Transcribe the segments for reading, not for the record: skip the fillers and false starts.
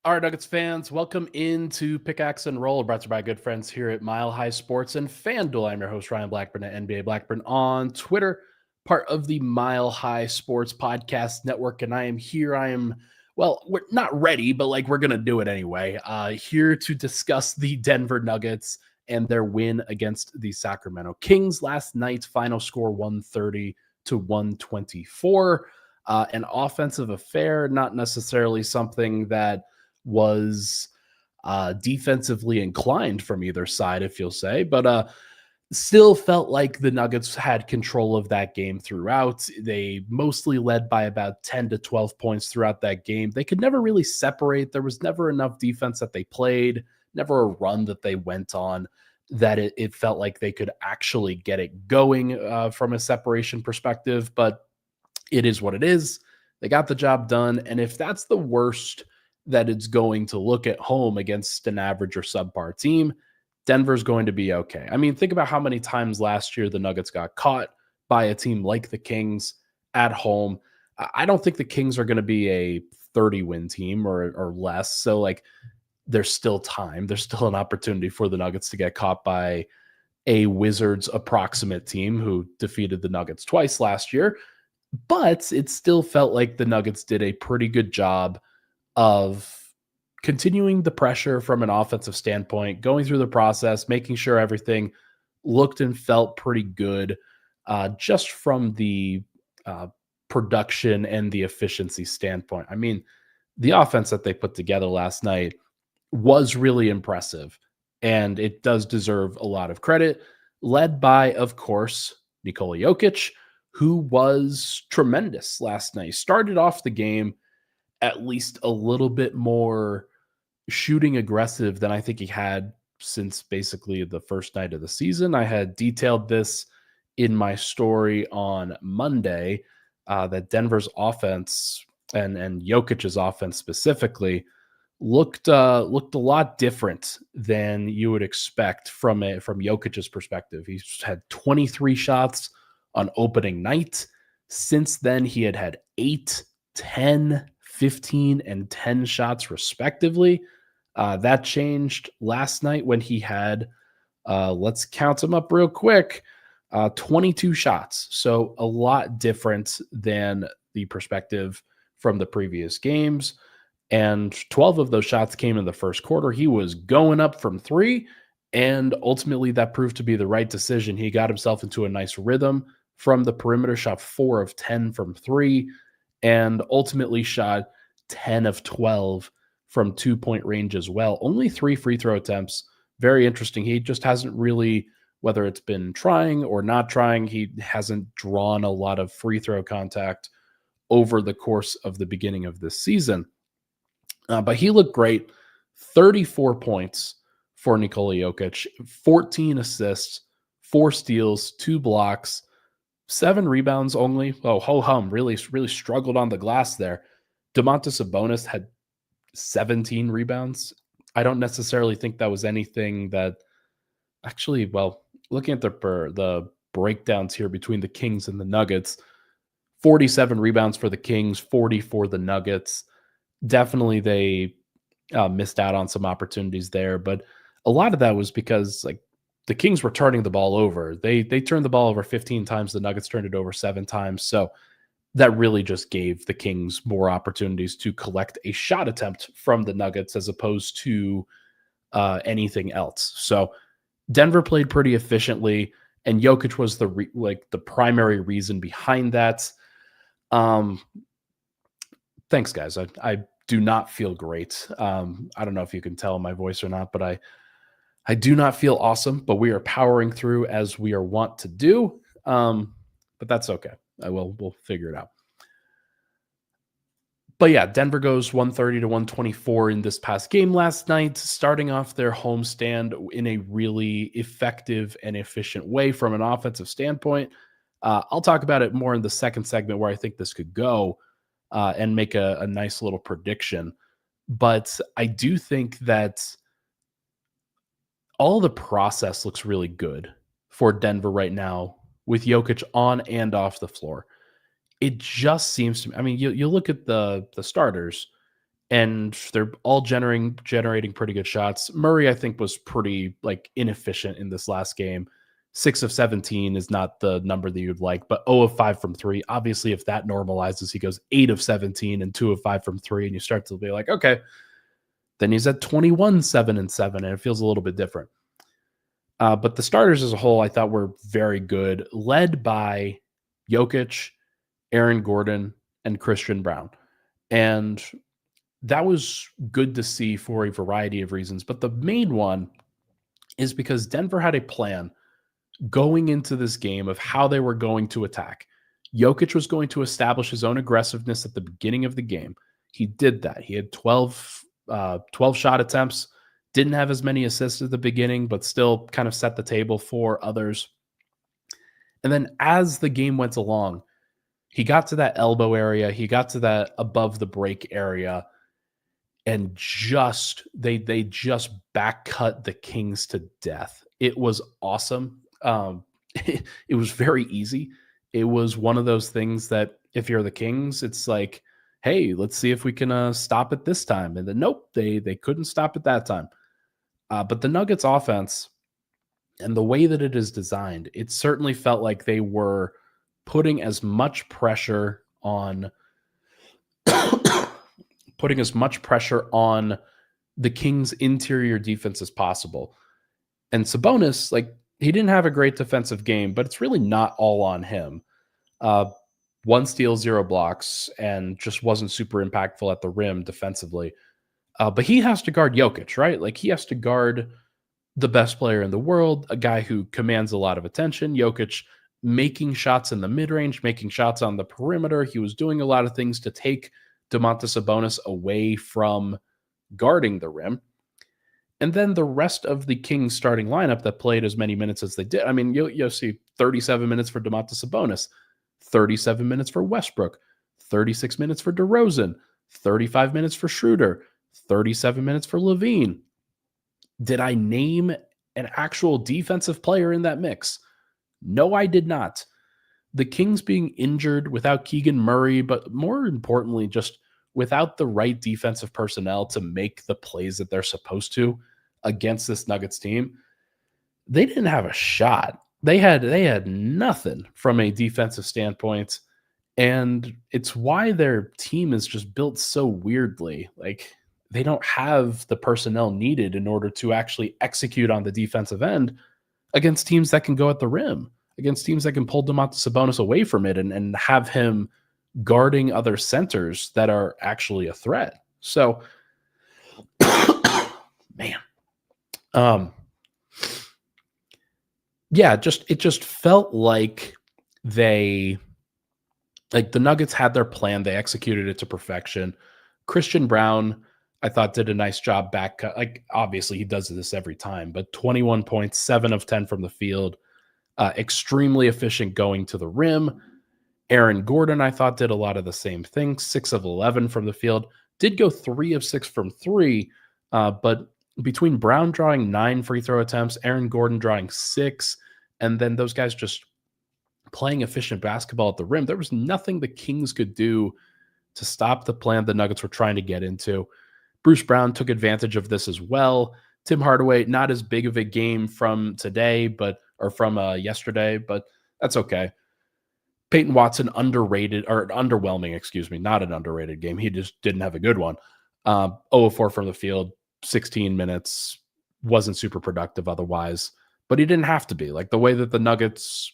All right, Nuggets fans, welcome into Pickaxe and Roll, brought to you by good friends here at Mile High Sports and FanDuel. I'm your host, Ryan Blackburn at NBA Blackburn on Twitter, part of the Mile High Sports Podcast Network. And I am here. We're not ready, but we're going to do it anyway. Here to discuss the Denver Nuggets and their win against the Sacramento Kings last night. Final score 130 to 124. An offensive affair, not necessarily something that was defensively inclined from either side, if you'll say, but still felt like the Nuggets had control of that game throughout. They mostly led by about 10 to 12 points throughout that game. They could never really separate. There was never enough defense that they played, never a run that they went on that it felt like they could actually get it going from a separation perspective. But it is what it is. They got the job done. And if that's the worst that it's going to look at home against an average or subpar team, Denver's going to be okay. I mean, think about how many times last year the Nuggets got caught by a team like the Kings at home. I don't think the Kings are going to be a 30-win team or less. So, there's still time. There's still an opportunity for the Nuggets to get caught by a Wizards approximate team who defeated the Nuggets twice last year. But it still felt like the Nuggets did a pretty good job of continuing the pressure from an offensive standpoint, going through the process, making sure everything looked and felt pretty good, just from the production and the efficiency standpoint. I mean, the offense that they put together last night was really impressive, and it does deserve a lot of credit, led by, of course, Nikola Jokic, who was tremendous last night. Started off the game at least a little bit more shooting aggressive than I think he had since basically the first night of the season. I had detailed this in my story on Monday, that Denver's offense and Jokic's offense specifically looked a lot different than you would expect from Jokic's perspective. He's had 23 shots on opening night. Since then, he had 8, 10, 15, and 10 shots respectively. That changed last night when he had, let's count them up real quick, 22 shots. So a lot different than the perspective from the previous games. And 12 of those shots came in the first quarter. He was going up from three, and ultimately that proved to be the right decision. He got himself into a nice rhythm from the perimeter, shot 4 of 10 from three, and ultimately shot 10 of 12 from 2-point range as well. Only 3 free throw attempts. Very interesting. He just hasn't really, whether it's been trying or not trying, he hasn't drawn a lot of free throw contact over the course of the beginning of this season. But he looked great. 34 points for Nikola Jokic, 14 assists, 4 steals, 2 blocks, 7 rebounds only. Oh, ho-hum, really struggled on the glass there. Domantas Sabonis had 17 rebounds. I don't necessarily think that was anything that actually, looking at the breakdowns here between the Kings and the Nuggets, 47 rebounds for the Kings, 40 for the Nuggets. Definitely they missed out on some opportunities there, but a lot of that was because the Kings were turning the ball over. They turned the ball over 15 times. The Nuggets turned it over 7 times. So that really just gave the Kings more opportunities to collect a shot attempt from the Nuggets as opposed to anything else. So Denver played pretty efficiently, and Jokic was the primary reason behind that. Thanks, guys. I do not feel great. I don't know if you can tell my voice or not, but I do not feel awesome, but we are powering through as we are wont to do. But that's okay. We'll figure it out. But yeah, Denver goes 130 to 124 in this past game last night, starting off their homestand in a really effective and efficient way from an offensive standpoint. I'll talk about it more in the second segment where I think this could go, and make a nice little prediction. But I do think that all the process looks really good for Denver right now with Jokic on and off the floor. It just seems to me, I mean, you look at the starters, and they're all generating pretty good shots. Murray, I think, was pretty like inefficient in this last game. 6 of 17 is not the number that you'd like, but 0 of 5 from 3. Obviously, if that normalizes, he goes 8 of 17 and 2 of 5 from 3, and you start to be like, okay, then he's at 21, 7 and 7, and it feels a little bit different. But the starters as a whole, I thought were very good, led by Jokic, Aaron Gordon, and Christian Brown. And that was good to see for a variety of reasons. But the main one is because Denver had a plan going into this game of how they were going to attack. Jokic was going to establish his own aggressiveness at the beginning of the game. He did that. He had 12 shot attempts, didn't have as many assists at the beginning, but still kind of set the table for others. And then as the game went along, he got to that elbow area, he got to that above the break area, and they just back cut the Kings to death. It was awesome. It was very easy. It was one of those things that if you're the Kings, it's like, hey, let's see if we can stop it this time. And then nope, they couldn't stop it that time. But the Nuggets offense and the way that it is designed, it certainly felt like they were putting as much pressure on the Kings' interior defense as possible. And Sabonis, like, he didn't have a great defensive game, but it's really not all on him. 1 steal, 0 blocks, and just wasn't super impactful at the rim defensively. But he has to guard Jokic, right? Like, he has to guard the best player in the world, a guy who commands a lot of attention. Jokic making shots in the mid-range, making shots on the perimeter. He was doing a lot of things to take Domantas Sabonis away from guarding the rim. And then the rest of the Kings starting lineup that played as many minutes as they did. I mean, you'll see 37 minutes for Domantas Sabonis, 37 minutes for Westbrook, 36 minutes for DeRozan, 35 minutes for Schroeder, 37 minutes for Levine. Did I name an actual defensive player in that mix? No, I did not. The Kings being injured without Keegan Murray, but more importantly, just without the right defensive personnel to make the plays that they're supposed to against this Nuggets team, they didn't have a shot. They had nothing from a defensive standpoint, and it's why their team is just built so weirdly. Like, they don't have the personnel needed in order to actually execute on the defensive end against teams that can go at the rim, against teams that can pull Domantas Sabonis away from it and have him guarding other centers that are actually a threat. So, man, yeah, it just felt like the Nuggets had their plan. They executed it to perfection. Christian Brown, I thought, did a nice job back. Like, obviously he does this every time, but 21 points, 7 of 10 from the field, extremely efficient going to the rim. Aaron Gordon, I thought, did a lot of the same things. 6 of 11 from the field, did go 3 of 6 from 3, but between Brown drawing 9 free throw attempts, Aaron Gordon drawing 6, and then those guys just playing efficient basketball at the rim, there was nothing the Kings could do to stop the plan the Nuggets were trying to get into. Bruce Brown took advantage of this as well. Tim Hardaway, not as big of a game from today, or from yesterday, but that's okay. Peyton Watson, underwhelming, excuse me, not an underrated game. He just didn't have a good one. 0 of 4 from the field, 16 minutes, wasn't super productive otherwise, but he didn't have to be. Like, the way that the Nuggets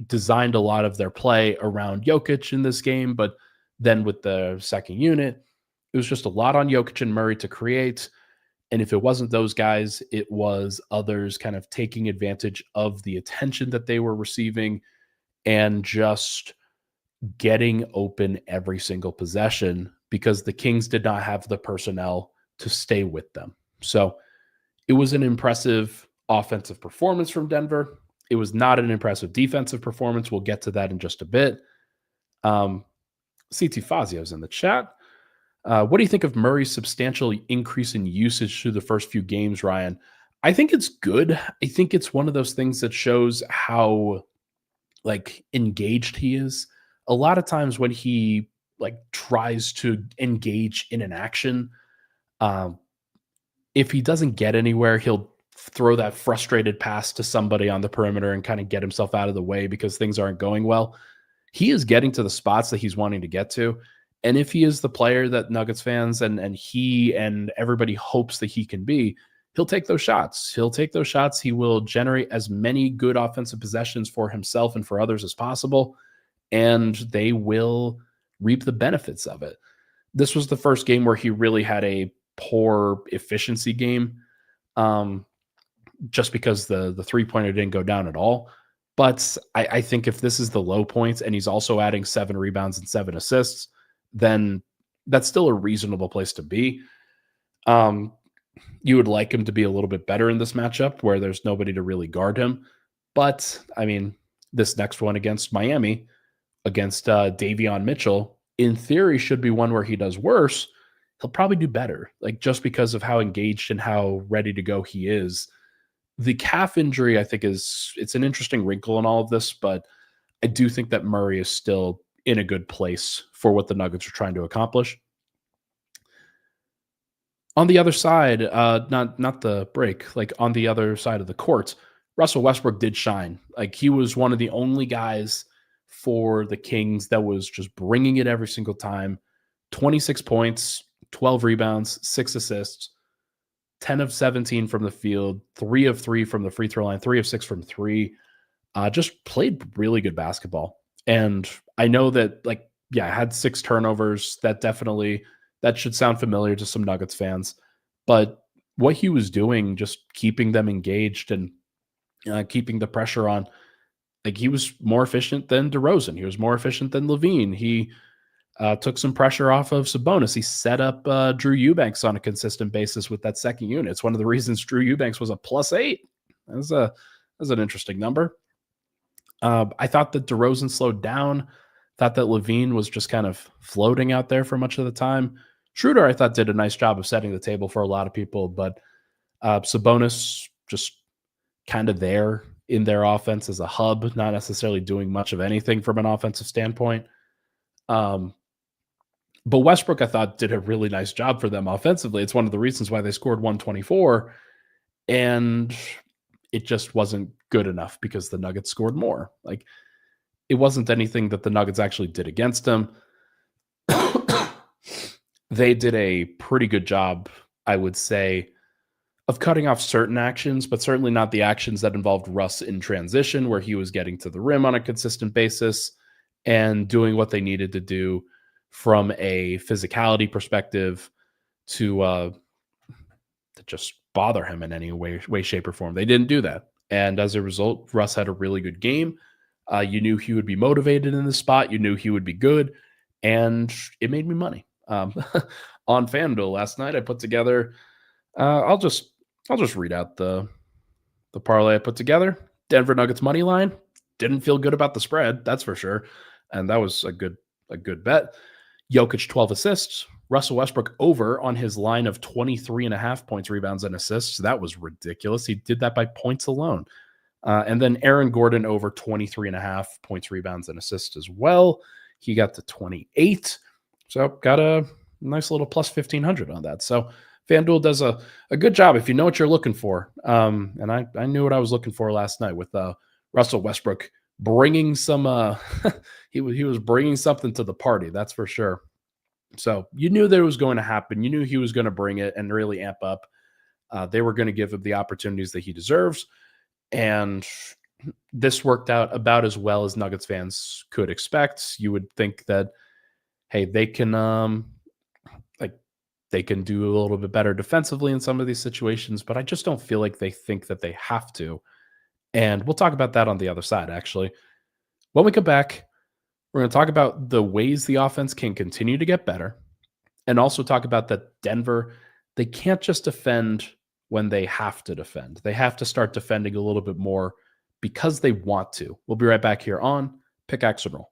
designed a lot of their play around Jokic in this game, but then with the second unit, it was just a lot on Jokic and Murray to create. And if it wasn't those guys, it was others kind of taking advantage of the attention that they were receiving and just getting open every single possession because the Kings did not have the personnel to stay with them. So it was an impressive offensive performance from Denver. It was not an impressive defensive performance. We'll get to that in just a bit. CT Fazio's in the chat. What do you think of Murray's substantial increase in usage through the first few games, Ryan? I think it's good. I think it's one of those things that shows how engaged he is. A lot of times when he tries to engage in an action, Um, if he doesn't get anywhere, he'll throw that frustrated pass to somebody on the perimeter and kind of get himself out of the way because things aren't going well. He is getting to the spots that he's wanting to get to. And if he is the player that Nuggets fans and he and everybody hopes that he can be, he'll take those shots. He'll take those shots. He will generate as many good offensive possessions for himself and for others as possible, and they will reap the benefits of it. This was the first game where he really had a poor efficiency game, just because the three-pointer didn't go down at all. But I think if this is the low point and he's also adding 7 rebounds and 7 assists, then that's still a reasonable place to be. You would like him to be a little bit better in this matchup where there's nobody to really guard him. But, I mean, this next one against Miami, against Davion Mitchell, in theory should be one where he does worse. He'll probably do better, like just because of how engaged and how ready to go he is. The calf injury, I think, it's an interesting wrinkle in all of this, but I do think that Murray is still in a good place for what the Nuggets are trying to accomplish. On the other side, not the break, like on the other side of the court, Russell Westbrook did shine. Like he was one of the only guys for the Kings that was just bringing it every single time. 26 points, 12 rebounds, 6 assists, 10 of 17 from the field, 3 of 3 from the free throw line, 3 of 6 from 3. Just played really good basketball. And I know that, like, yeah, I had 6 turnovers. That should sound familiar to some Nuggets fans. But what he was doing, just keeping them engaged and keeping the pressure on, like he was more efficient than DeRozan. He was more efficient than Levine. He took some pressure off of Sabonis. He set up Drew Eubanks on a consistent basis with that second unit. It's one of the reasons Drew Eubanks was a +8. That's an interesting number. I thought that DeRozan slowed down. Thought that Levine was just kind of floating out there for much of the time. Schroeder, I thought, did a nice job of setting the table for a lot of people, but Sabonis just kind of there in their offense as a hub, not necessarily doing much of anything from an offensive standpoint. But Westbrook, I thought, did a really nice job for them offensively. It's one of the reasons why they scored 124, and it just wasn't good enough because the Nuggets scored more. Like, it wasn't anything that the Nuggets actually did against them. They did a pretty good job, I would say, of cutting off certain actions, but certainly not the actions that involved Russ in transition, where he was getting to the rim on a consistent basis and doing what they needed to do from a physicality perspective to just bother him in any way, shape, or form. They didn't do that. And as a result, Russ had a really good game. You knew he would be motivated in this spot. You knew he would be good. And it made me money. On FanDuel last night, I put together, I'll just read out the parlay I put together. Denver Nuggets money line. Didn't feel good about the spread, that's for sure. And that was a good bet. Jokic 12 assists. Russell Westbrook over on his line of 23.5 points, rebounds, and assists. That was ridiculous. He did that by points alone. And then Aaron Gordon over 23.5 points, rebounds, and assists as well. He got to 28. So got a nice little plus 1,500 on that. So FanDuel does a good job if you know what you're looking for. And I knew what I was looking for last night with Russell Westbrook bringing some he was bringing something to the party, that's for sure. So you knew that it was going to happen. You knew he was going to bring it and really amp up. They were going to give him the opportunities that he deserves. And this worked out about as well as Nuggets fans could expect. You would think that, hey, they can do a little bit better defensively in some of these situations, but I just don't feel like they think that they have to. And we'll talk about that on the other side, actually. When we come back, we're going to talk about the ways the offense can continue to get better, and also talk about that Denver, they can't just defend when they have to defend. They have to start defending a little bit more because they want to. We'll be right back here on Pickaxe and Roll.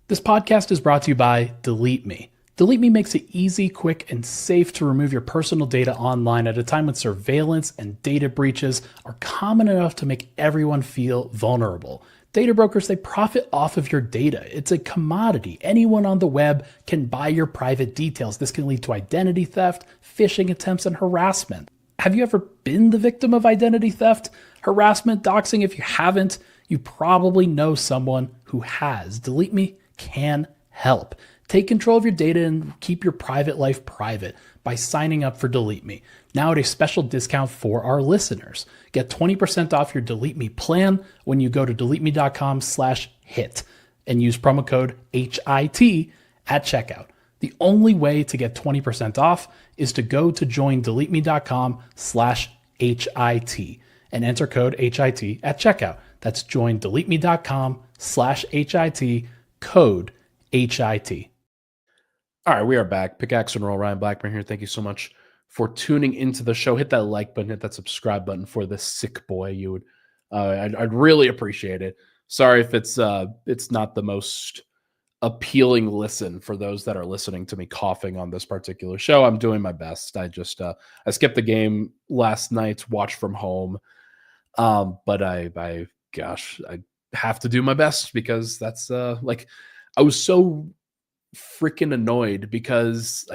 This podcast is brought to you by Delete Me. Delete Me makes it easy, quick, and safe to remove your personal data online at a time when surveillance and data breaches are common enough to make everyone feel vulnerable. Data brokers, they profit off of your data. It's a commodity. Anyone on the web can buy your private details. This can lead to identity theft, phishing attempts, and harassment. Have you ever been the victim of identity theft, harassment, doxing? If you haven't, you probably know someone who has. Delete Me can help. Take control of your data and keep your private life private by signing up for Delete Me. Now at a special discount for our listeners. Get 20% off your Delete Me plan when you go to deleteme.com/hit and use promo code HIT at checkout. The only way to get 20% off is to go to joindeleteme.com/HIT and enter code HIT at checkout. That's joindeleteme.com/HIT, code HIT. All right, we are back. Pickaxe and Roll, Ryan Blackburn here. Thank you so much for tuning into the show. Hit that like button, hit that subscribe button for this sick boy. You would, I'd really appreciate it. Sorry if it's not the most appealing listen for those that are listening to me coughing on this particular show. I'm doing my best. I skipped the game last night, watched from home, but I have to do my best because that's I was so freaking annoyed because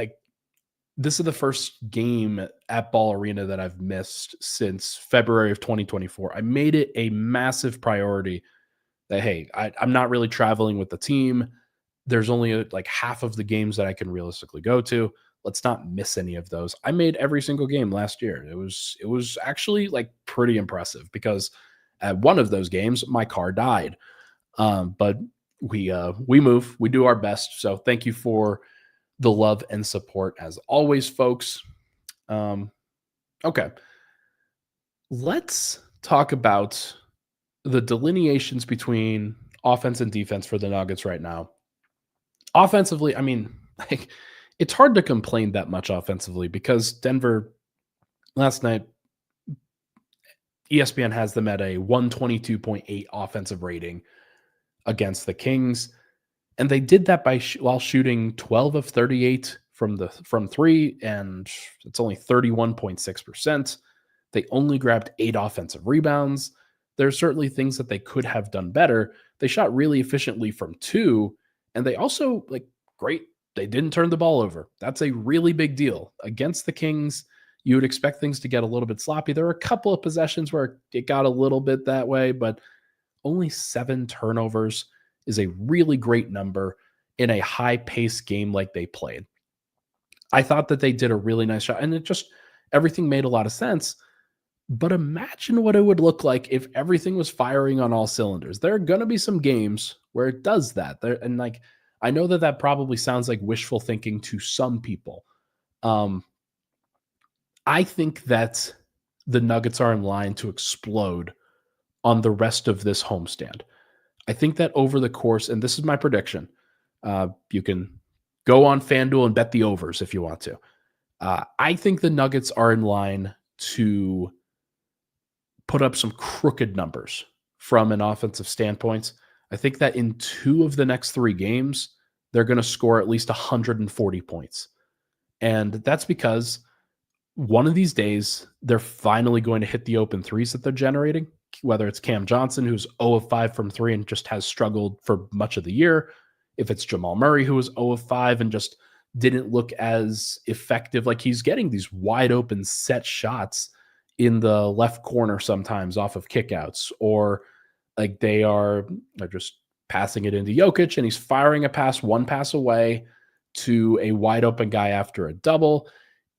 this is the first game at Ball Arena that I've missed since February of 2024. I made it a massive priority that, hey, I'm not really traveling with the team. There's only half of the games that I can realistically go to. Let's not miss any of those. I made every single game last year. It was actually pretty impressive because at one of those games, my car died. But we move, we do our best. So thank you for the love and support as always, folks. Okay. Let's talk about the delineations between offense and defense for the Nuggets right now. Offensively, I mean, it's hard to complain that much offensively because Denver last night, ESPN has them at a 122.8 offensive rating against the Kings. And they did that while shooting 12 of 38 from three, and it's only 31.6%. They only grabbed 8 offensive rebounds. There's certainly things that they could have done better. They shot really efficiently from 2, and they also great. They didn't turn the ball over. That's a really big deal. Against the Kings, you would expect things to get a little bit sloppy. There were a couple of possessions where it got a little bit that way, but only 7 turnovers is a really great number in a high-paced game like they played. I thought that they did a really nice job, and everything made a lot of sense. But imagine what it would look like if everything was firing on all cylinders. There are going to be some games where it does that. And I know that probably sounds like wishful thinking to some people. I think that the Nuggets are in line to explode on the rest of this homestand. I think that over the course, and this is my prediction, you can go on FanDuel and bet the overs if you want to. I think the Nuggets are in line to put up some crooked numbers from an offensive standpoint. I think that in 2 of the next 3 games, they're going to score at least 140 points. And that's because one of these days, they're finally going to hit the open threes that they're generating, whether it's Cam Johnson, who's 0 of 5 from 3 and just has struggled for much of the year, if it's Jamal Murray, who was 0 of 5 and just didn't look as effective. He's getting these wide open set shots in the left corner sometimes off of kickouts, or they're just passing it into Jokic and he's firing a pass 1 pass away to a wide open guy after a double.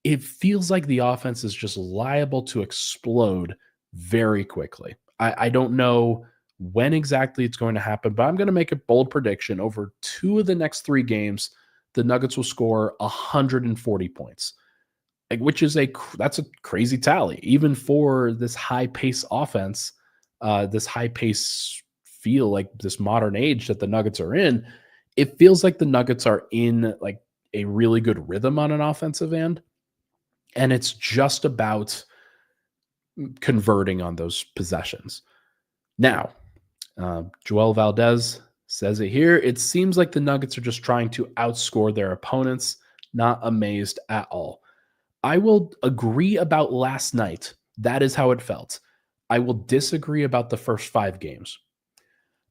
It feels like the offense is just liable to explode very quickly. I don't know when exactly it's going to happen, but I'm going to make a bold prediction. Over 2 of the next 3 games, the Nuggets will score 140 points, which is that's a crazy tally, even for this high pace offense, this high pace feel, this modern age that the Nuggets are in. It feels like the Nuggets are in a really good rhythm on an offensive end. And it's just about converting on those possessions. Now, Joel Valdez says it here. It seems like the Nuggets are just trying to outscore their opponents. Not amazed at all. I will agree about last night. That is how it felt. I will disagree about the first 5 games.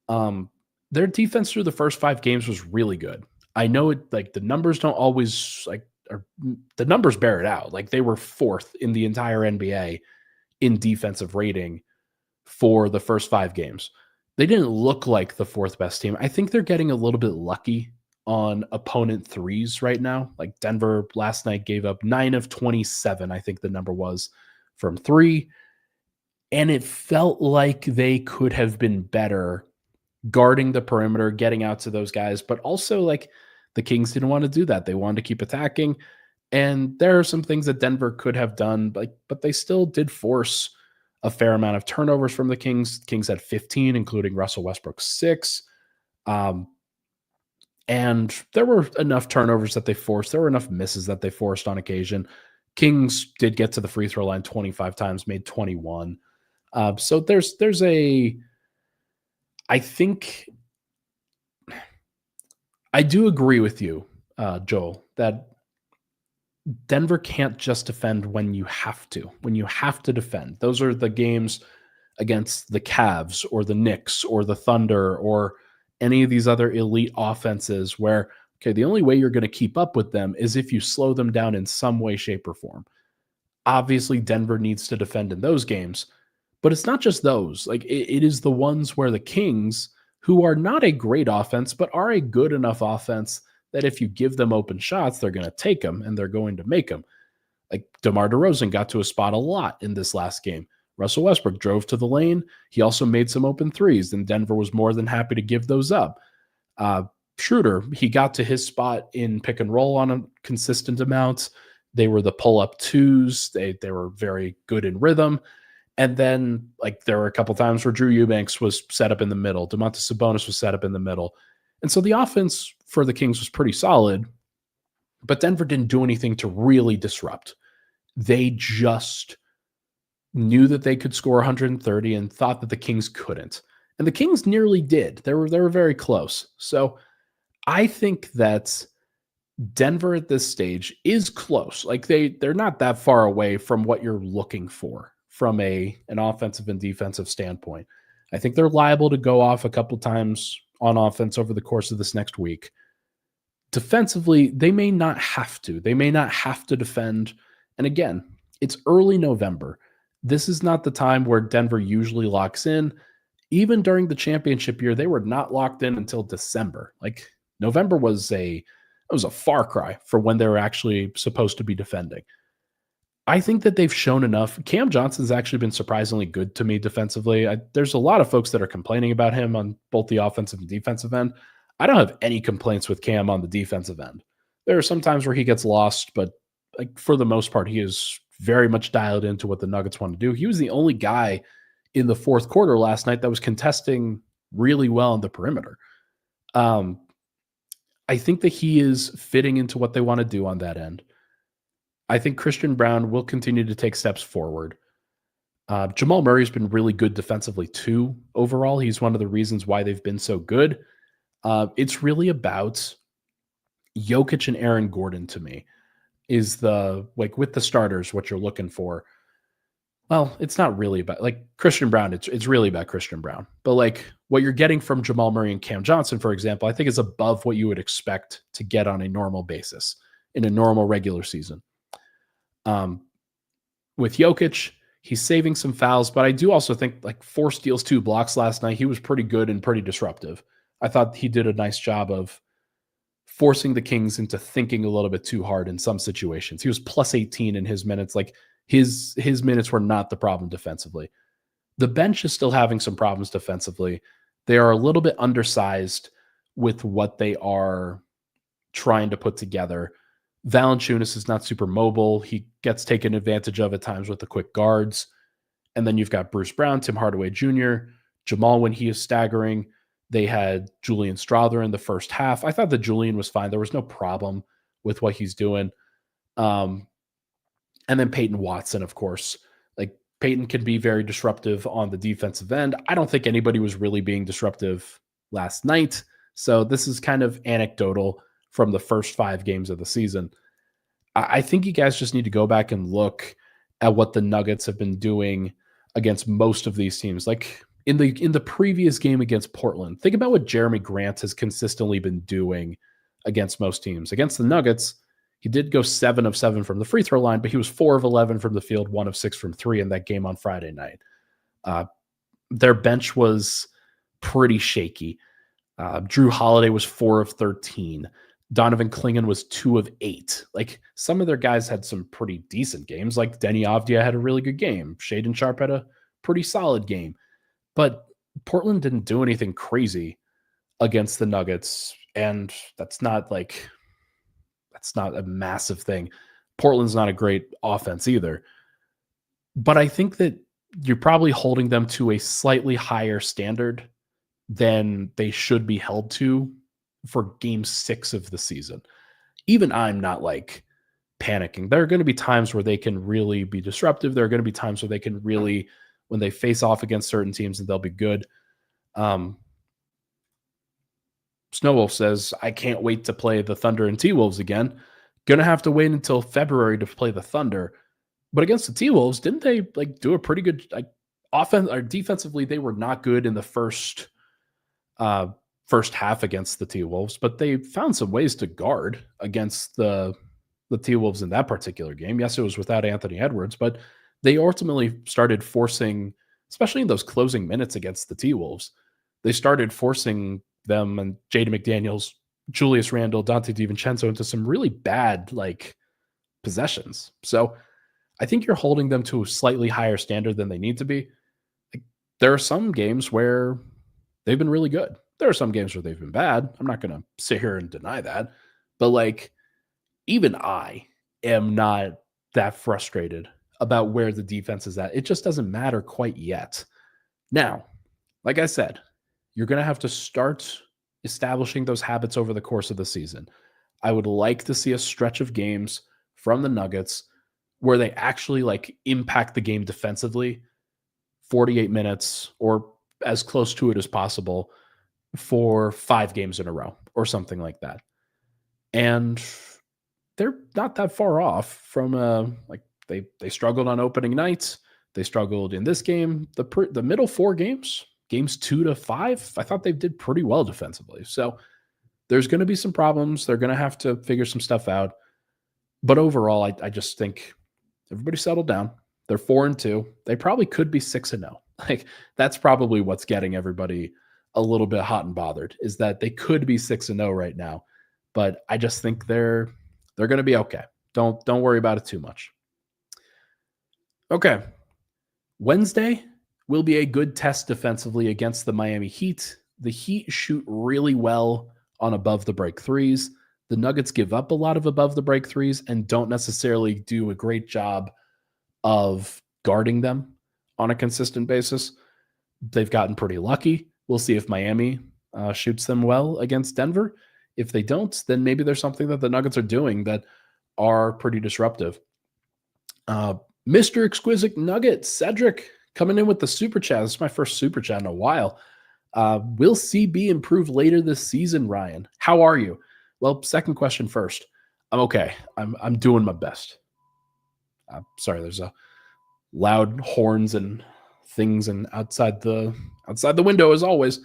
Um, their defense through the first 5 games was really good. I know it like the numbers don't always the numbers bear it out. Like they were 4th in the entire NBA in defensive rating for the first 5 games. They didn't look like the 4th best team. I think they're getting a little bit lucky on opponent threes right now. Like Denver last night gave up 9 of 27, I think the number was, from 3. And it felt like they could have been better guarding the perimeter, getting out to those guys, but also like the Kings didn't want to do that. They wanted to keep attacking. And there are some things that Denver could have done, but they still did force a fair amount of turnovers from the Kings. Kings had 15, including Russell Westbrook 6. And there were enough turnovers that they forced. There were enough misses that they forced on occasion. Kings did get to the free throw line 25 times, made 21. So there's I think I do agree with you, Joel, that Denver can't just defend when you have to. When you have to defend, those are the games against the Cavs or the Knicks or the Thunder or any of these other elite offenses where, okay, the only way you're going to keep up with them is if you slow them down in some way, shape, or form. Obviously, Denver needs to defend in those games, but it's not just those. Like it is the ones where the Kings, who are not a great offense, but are a good enough offense that if you give them open shots, they're going to take them and they're going to make them. Like DeMar DeRozan got to a spot a lot in this last game. Russell Westbrook drove to the lane. He also made some open threes, and Denver was more than happy to give those up. Schroeder, he got to his spot in pick and roll on a consistent amount. They were the pull-up twos. They were very good in rhythm. And then, like, there were a couple times where Drew Eubanks was set up in the middle. Domantas Sabonis was set up in the middle. And so the offense for the Kings was pretty solid, but Denver didn't do anything to really disrupt. They just knew that they could score 130 and thought that the Kings couldn't. And the Kings nearly did. They were very close. So I think that Denver at this stage is close. Like they're not that far away from what you're looking for from an offensive and defensive standpoint. I think they're liable to go off a couple times on offense over the course of this next week. Defensively, they may not have to. They may not have to defend. And again, it's early November. This is not the time where Denver usually locks in. Even during the championship year, they were not locked in until December. Like November was a far cry for when they were actually supposed to be defending. I think that they've shown enough. Cam Johnson's actually been surprisingly good to me defensively. There's a lot of folks that are complaining about him on both the offensive and defensive end. I don't have any complaints with Cam on the defensive end. There are some times where he gets lost, but like for the most part, he is very much dialed into what the Nuggets want to do. He was the only guy in the fourth quarter last night that was contesting really well on the perimeter. I think that he is fitting into what they want to do on that end. I think Christian Braun will continue to take steps forward. Jamal Murray has been really good defensively too. Overall, he's one of the reasons why they've been so good. It's really about Jokic and Aaron Gordon to me is with the starters, what you're looking for. Well, it's not really about like Christian Braun. It's really about Christian Braun, but like what you're getting from Jamal Murray and Cam Johnson, for example, I think is above what you would expect to get on a normal basis in a normal regular season. With Jokic, he's saving some fouls, but I do also think like 4 steals, 2 blocks last night. He was pretty good and pretty disruptive. I thought he did a nice job of forcing the Kings into thinking a little bit too hard in some situations. He was plus 18 in his minutes. Like his minutes were not the problem defensively. The bench is still having some problems defensively. They are a little bit undersized with what they are trying to put together. Valanciunas is not super mobile. He gets taken advantage of at times with the quick guards. And then you've got Bruce Brown, Tim Hardaway Jr., Jamal when he is staggering. They had Julian Strawther in the first half. I thought that Julian was fine. There was no problem with what he's doing. And then Peyton Watson, of course. Like Peyton can be very disruptive on the defensive end. I don't think anybody was really being disruptive last night. So this is kind of anecdotal from the first 5 games of the season. I think you guys just need to go back and look at what the Nuggets have been doing against most of these teams. Like In the previous game against Portland, think about what Jeremy Grant has consistently been doing against most teams. Against the Nuggets, he did go 7 of 7 from the free throw line, but he was 4 of 11 from the field, 1 of 6 from 3 in that game on Friday night. Their bench was pretty shaky. Drew Holiday was 4 of 13. Donovan Clingan was 2 of 8. Like, some of their guys had some pretty decent games. Like Denny Avdia had a really good game. Shaedon Sharpe had a pretty solid game. But Portland didn't do anything crazy against the Nuggets. And that's not a massive thing. Portland's not a great offense either. But I think that you're probably holding them to a slightly higher standard than they should be held to for game 6 of the season. Even I'm not like panicking. There are going to be times where they can really be disruptive. There are going to be times where they can really, when they face off against certain teams, and they'll be good. Snowwolf says, I can't wait to play the Thunder and T-Wolves again. Gonna have to wait until February to play the Thunder. But against the T-Wolves, didn't they do a pretty good offense or defensively? They were not good in the first half against the T-Wolves, but they found some ways to guard against the T-Wolves in that particular game. Yes, it was without Anthony Edwards, but they ultimately started forcing, especially in those closing minutes against the T-Wolves, they started forcing them and Jaden McDaniels, Julius Randle, Dante DiVincenzo into some really bad possessions. So I think you're holding them to a slightly higher standard than they need to be. There are some games where they've been really good. There are some games where they've been bad. I'm not going to sit here and deny that. But even I am not that frustrated about where the defense is at. It just doesn't matter quite yet. Now, like I said, you're going to have to start establishing those habits over the course of the season. I would like to see a stretch of games from the Nuggets where they actually impact the game defensively, 48 minutes or as close to it as possible for 5 games in a row or something like that. And they're not that far off from they struggled on opening night. They struggled in this game. The middle 4 games 2 to 5, I thought they did pretty well defensively. So there's going to be some problems. They're going to have to figure some stuff out. But overall, I just think everybody settled down. They're 4-2. They probably could be 6-0. That's probably what's getting everybody a little bit hot and bothered, is that they could be 6-0 right now. But I just think they're going to be okay. Don't worry about it too much. Okay. Wednesday will be a good test defensively against the Miami Heat. The Heat shoot really well on above the break threes. The Nuggets give up a lot of above the break threes and don't necessarily do a great job of guarding them on a consistent basis. They've gotten pretty lucky. We'll see if Miami shoots them well against Denver. If they don't, then maybe there's something that the Nuggets are doing that are pretty disruptive. Mr. Exquisite Nugget, Cedric, coming in with the super chat. This is my first super chat in a while. Will CB improve later this season, Ryan? How are you? Well, second question first. I'm okay. I'm doing my best. Sorry, there's a loud horns and things and outside the window as always.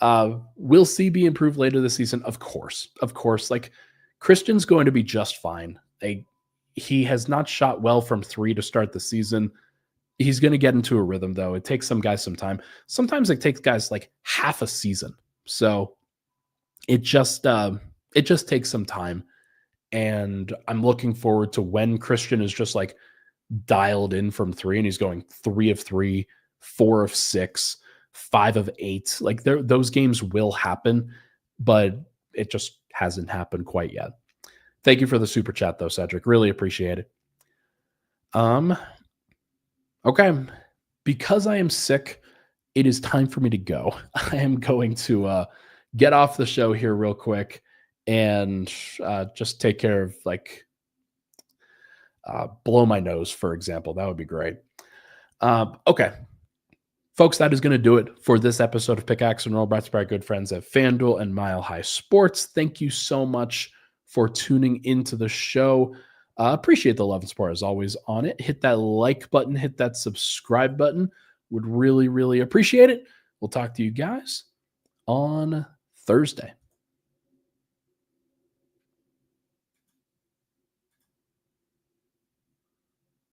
Will CB improve later this season? Of course. Christian's going to be just fine. He has not shot well from 3 to start the season. He's going to get into a rhythm, though. It takes some guys some time. Sometimes it takes guys half a season. So it just takes some time. And I'm looking forward to when Christian is just dialed in from 3 and he's going 3 of 3, 4 of 6, 5 of 8. Those games will happen, but it just hasn't happened quite yet. Thank you for the super chat, though, Cedric. Really appreciate it. Okay. Because I am sick, it is time for me to go. I am going to get off the show here real quick and just take care of blow my nose, for example. That would be great. Okay. Folks, that is going to do it for this episode of Pickaxe and Roll, brought to you by our good friends at FanDuel and Mile High Sports. Thank you so much for tuning into the show. Appreciate the love and support as always on it. Hit that like button, hit that subscribe button Would really, really appreciate it. We'll talk to you guys on Thursday.